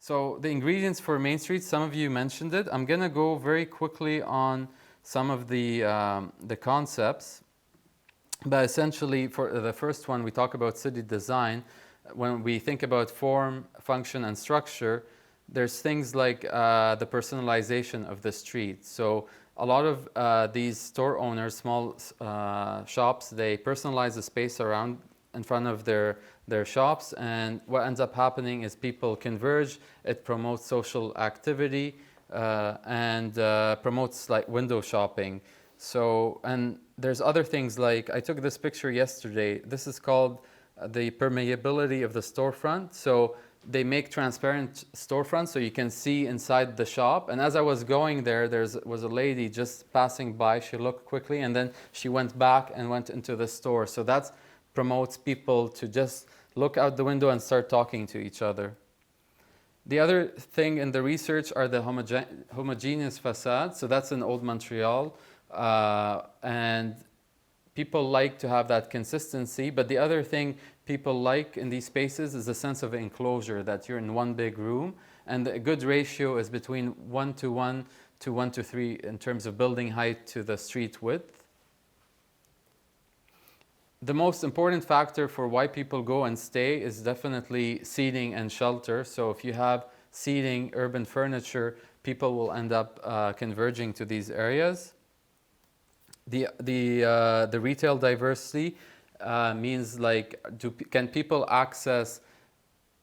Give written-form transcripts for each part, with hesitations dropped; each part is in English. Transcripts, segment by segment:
So the ingredients for Main Street, some of you mentioned it. I'm gonna go very quickly on some of the concepts. But essentially, for the first one, we talk about city design. When we think about form, function, and structure, there's things like the personalization of the street. So a lot of these store owners, small shops, they personalize the space around in front of their shops, and what ends up happening is people converge. It promotes social activity and promotes like window shopping. So, and there's other things like, I took this picture yesterday. This is called the permeability of the storefront. So they make transparent storefronts so you can see inside the shop. And as I was going there, was a lady just passing by. She looked quickly and then she went back and went into the store. So that promotes people to just look out the window and start talking to each other. The other thing in the research are the homogeneous facades. So that's in Old Montreal. And people like to have that consistency. But the other thing people like in these spaces is a sense of enclosure, that you're in one big room. And a good ratio is between 1:1 to 1:3 in terms of building height to the street width. The most important factor for why people go and stay is definitely seating and shelter. So if you have seating, urban furniture, people will end up converging to these areas. The retail diversity means like, can people access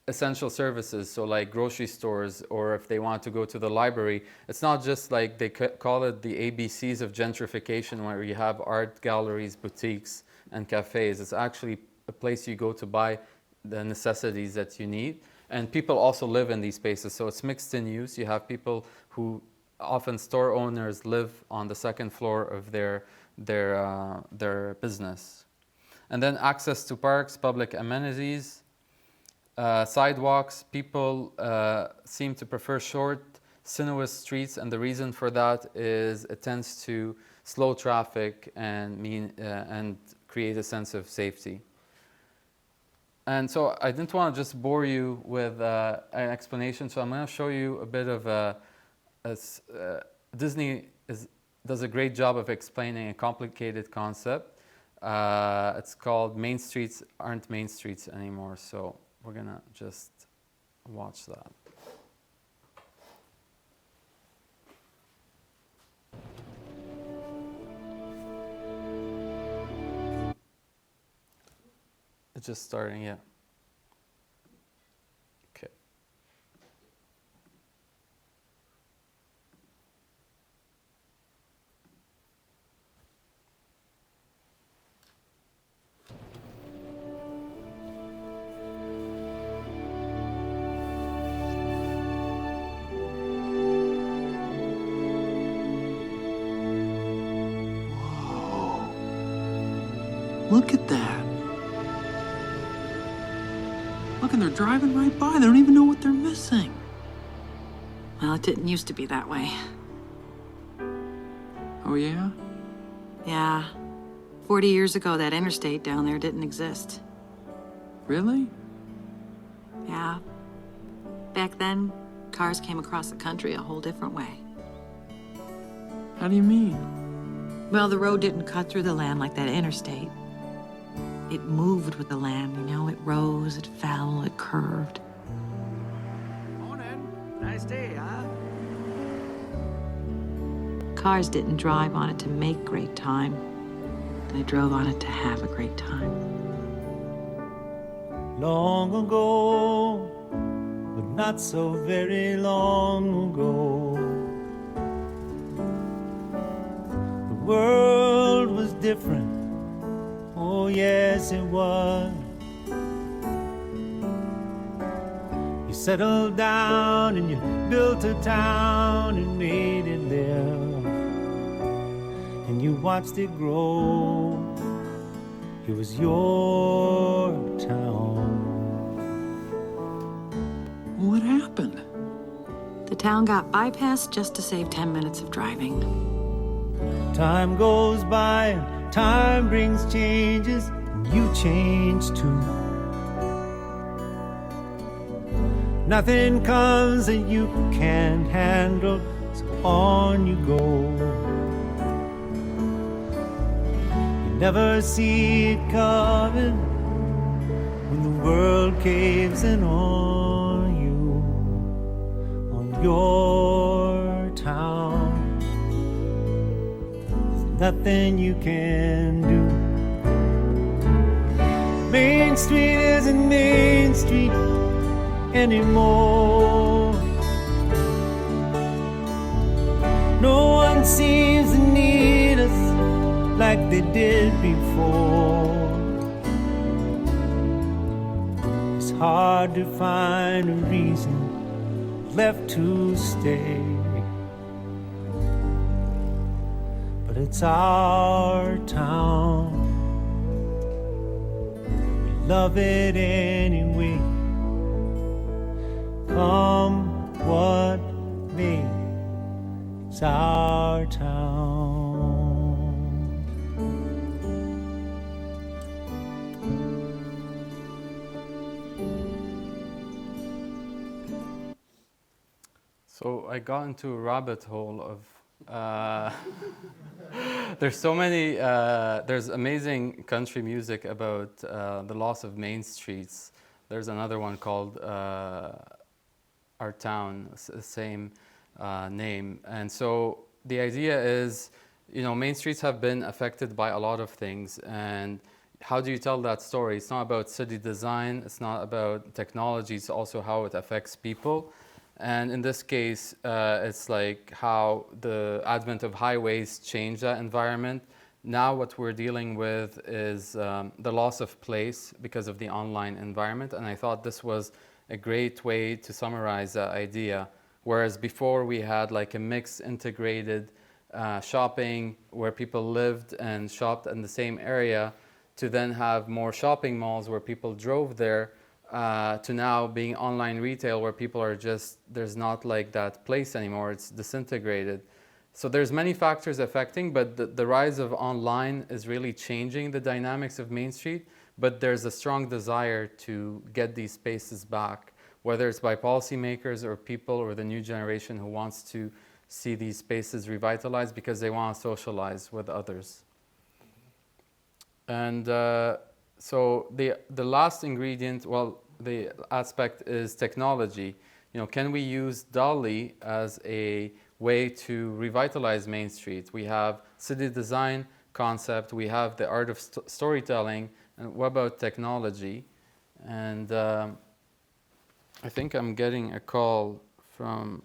essential services? So like grocery stores, or if they want to go to the library, it's not just like they call it the ABCs of gentrification, where you have art galleries, boutiques, and cafes. It's actually a place you go to buy the necessities that you need. And people also live in these spaces, so it's mixed in use. You have people who, often store owners, live on the second floor of their business. And then access to parks, public amenities, sidewalks. People seem to prefer short, sinuous streets, and the reason for that is it tends to slow traffic and create a sense of safety. And so I didn't want to just bore you with an explanation, so I'm going to show you a bit of Disney does a great job of explaining a complicated concept. It's called Main Streets Aren't Main Streets Anymore. So we're going to just watch that. It's just starting, yeah. Okay. Look at that. Look, and they're driving right by. They don't even know what they're missing. Well, it didn't used to be that way. Oh, yeah? Yeah. 40 years ago, that interstate down there didn't exist. Really? Yeah. Back then, cars came across the country a whole different way. How do you mean? Well, the road didn't cut through the land like that interstate. It moved with the land, you know? It rose, it fell, it curved. Morning. Nice day, huh? Cars didn't drive on it to make great time. They drove on it to have a great time. Long ago, but not so very long ago, the world was different. Oh, yes, it was. You settled down and you built a town and made it live. And you watched it grow. It was your town. What happened? The town got bypassed just to save 10 minutes of driving. Time goes by and time brings changes, and you change too. Nothing comes that you can't handle, so on you go. You never see it coming when the world caves in on you, on your town. There's nothing you can do. Main Street isn't Main Street anymore. No one seems to need us like they did before. It's hard to find a reason left to stay, but it's our town. We love it anyway. Come what may, it's our town. So I got into a rabbit hole of there's so many there's amazing country music about the loss of main streets. There's another one called Our Town, same name. And so the idea is, you know, main streets have been affected by a lot of things, and how do you tell that story? It's not about city design, it's not about technology, it's also how it affects people. And in this case, it's like how the advent of highways changed that environment. Now what we're dealing with is the loss of place because of the online environment, and I thought this was a great way to summarize that idea. Whereas before we had like a mixed integrated shopping where people lived and shopped in the same area, to then have more shopping malls where people drove there, to now being online retail where people are just, there's not like that place anymore, it's disintegrated. So there's many factors affecting, but the rise of online is really changing the dynamics of Main Street, but there's a strong desire to get these spaces back, whether it's by policymakers or people or the new generation who wants to see these spaces revitalized because they want to socialize with others. And so the last ingredient, well, the aspect is technology. You know, can we use DALL-E as a way to revitalize Main Street? We have city design concept, we have the art of storytelling, and what about technology? And I think I'm getting a call from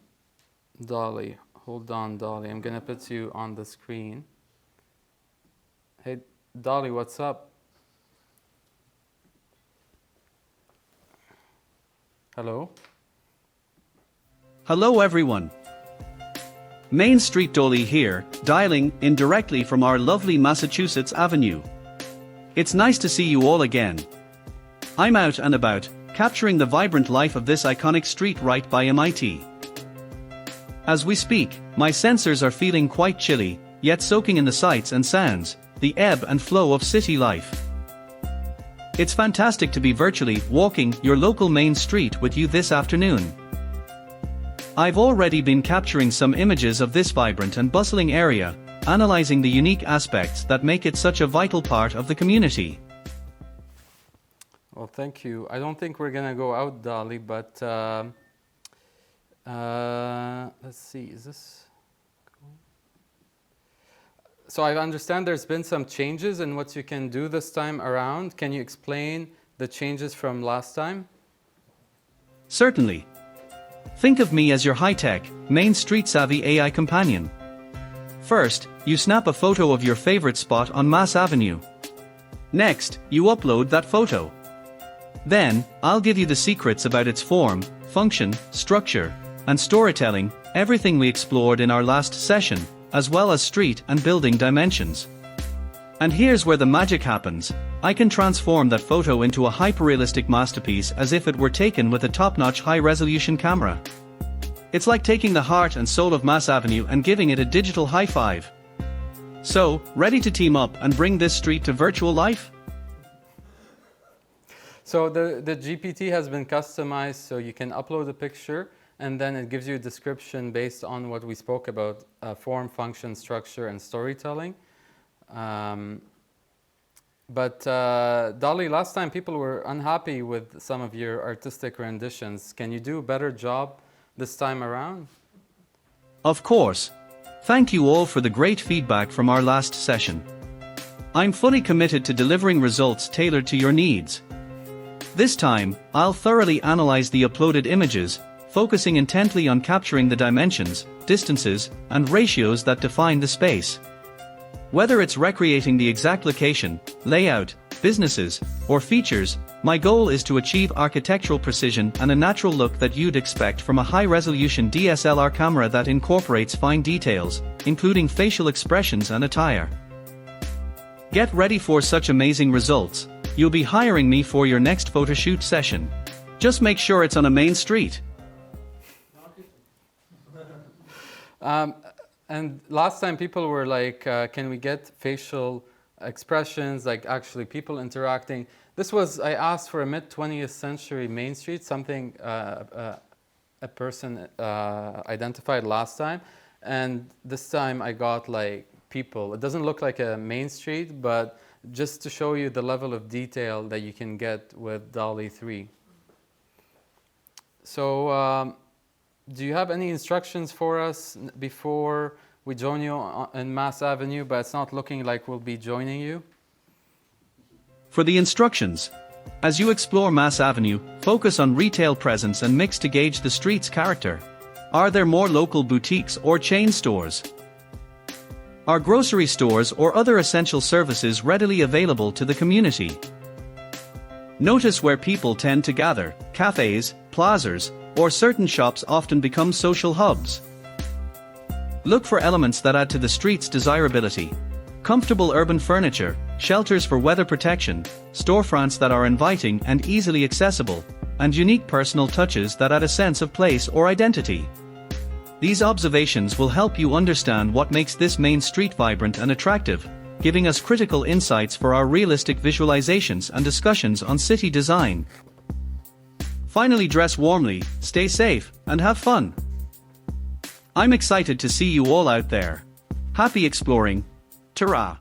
DALL-E. Hold on, DALL-E. I'm gonna put you on the screen. Hey, DALL-E, what's up? Hello? Hello everyone. Main Street DALL-E here, dialing in directly from our lovely Massachusetts Avenue. It's nice to see you all again. I'm out and about, capturing the vibrant life of this iconic street right by MIT. As we speak, my sensors are feeling quite chilly, yet soaking in the sights and sounds, the ebb and flow of city life. It's fantastic to be virtually walking your local main street with you this afternoon. I've already been capturing some images of this vibrant and bustling area, analyzing the unique aspects that make it such a vital part of the community. Well, thank you. I don't think we're gonna go out, DALL-E, but let's see, is this cool? So I understand there's been some changes in what you can do this time around. Can you explain the changes from last time? Certainly. Think of me as your high-tech, Main Street savvy AI companion. First, you snap a photo of your favorite spot on Mass Avenue. Next, you upload that photo. Then, I'll give you the secrets about its form, function, structure, and storytelling, everything we explored in our last session, as well as street and building dimensions. And here's where the magic happens. I can transform that photo into a hyper-realistic masterpiece as if it were taken with a top-notch high-resolution camera. It's like taking the heart and soul of Mass Avenue and giving it a digital high five. So, ready to team up and bring this street to virtual life? So the GPT has been customized so you can upload a picture and then it gives you a description based on what we spoke about, form, function, structure, and storytelling. But Dolly, last time people were unhappy with some of your artistic renditions. Can you do a better job this time around? Of course. Thank you all for the great feedback from our last session. I'm fully committed to delivering results tailored to your needs. This time, I'll thoroughly analyze the uploaded images, focusing intently on capturing the dimensions, distances, and ratios that define the space. Whether it's recreating the exact location, layout, businesses, or features, my goal is to achieve architectural precision and a natural look that you'd expect from a high-resolution DSLR camera that incorporates fine details, including facial expressions and attire. Get ready for such amazing results. You'll be hiring me for your next photoshoot session. Just make sure it's on a main street. And last time people were like, can we get facial expressions, like actually people interacting? This was, I asked for a mid-20th century Main Street, something a person identified last time. And this time I got like people. It doesn't look like a Main Street, but just to show you the level of detail that you can get with DALL-E 3. So, do you have any instructions for us before we join you in Mass Avenue, but it's not looking like we'll be joining you? For the instructions, as you explore Mass Avenue, focus on retail presence and mix to gauge the street's character. Are there more local boutiques or chain stores? Are grocery stores or other essential services readily available to the community? Notice where people tend to gather. Cafes, plazas, or certain shops often become social hubs. Look for elements that add to the street's desirability. Comfortable urban furniture, shelters for weather protection, storefronts that are inviting and easily accessible, and unique personal touches that add a sense of place or identity. These observations will help you understand what makes this main street vibrant and attractive, giving us critical insights for our realistic visualizations and discussions on city design. Finally, dress warmly, stay safe, and have fun. I'm excited to see you all out there. Happy exploring. Ta-ra!